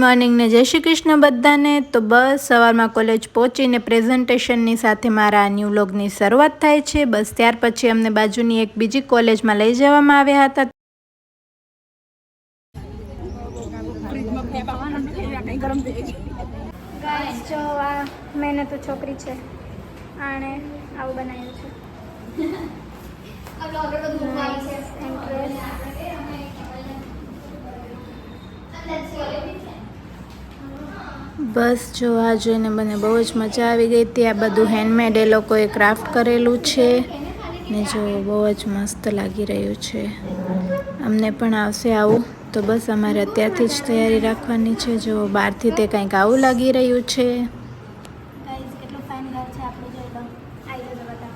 Morning ને જય શ્રી કૃષ્ણ બધાને। તો બસ સવારમાં કોલેજ પહોંચીને પ્રેઝન્ટેશનની સાથે મારા ન્યૂ વ્લોગની શરૂઆત થાય છે। બસ ત્યાર પછી અમને બાજુની એક બીજી કોલેજમાં લઈ જવામાં આવ્યા હતા। ગાઈસ જો આ મહેનતુ છોકરી છે, આણે આવું બનાવ્યું છે। બસ જો આ જોઈને મને બહુ જ મજા આવી ગઈ હતી। આ બધું હેન્ડમેડ એ લોકોએ ક્રાફ્ટ કરેલું છે ને જો બહુ જ મસ્ત લાગી રહ્યું છે। અમને પણ આવશે આવું, તો બસ અમારે અત્યારથી જ તૈયારી રાખવાની છે। જો બહારથી તે કંઈક આવું લાગી રહ્યું છે। ગાઈસ કેટલું ફાઇન ઘર છે આપણું, જોઈ લો। આવી જજો બધા।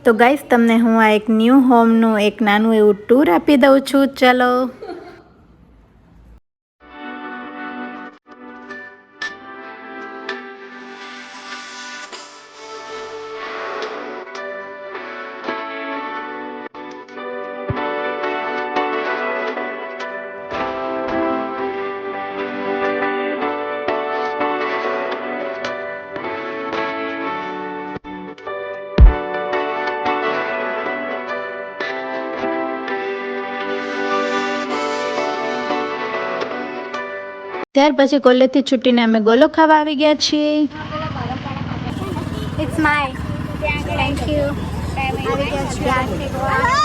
તો ગાઈસ તમને હું આ એક ન્યૂ હોમનું એક નાનું એવું ટૂર આપી દઉં છું, ચલો। ત્યાર પછી કોલેજથી છૂટીને અમે ગોલો ખાવા આવી ગયા છીએ। It's my thank you. આવી ગયા છીએ આરતી ગોવા।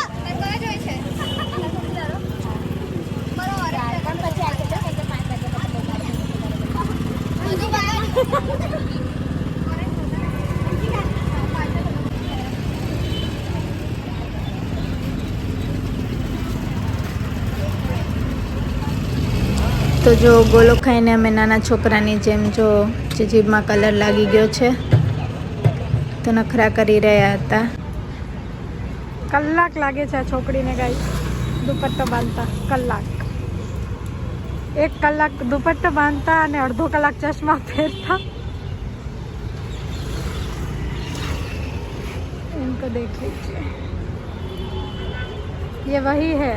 તો જો ગોલો ખાઈને અમે નાના છોકરાની જેમ જો જીભમાં કલર લાગી ગયો છે તો નખરા કરી રહ્યા હતા। કલાક લાગે છે આ છોકરીને ગાઈસ દુપટ્ટો બાંધતા, કલાક। 1 કલાક દુપટ્ટો બાંધતા અને અડધો કલાક ચશ્મા પહેરતા। इनको देख लीजिए, ये वही है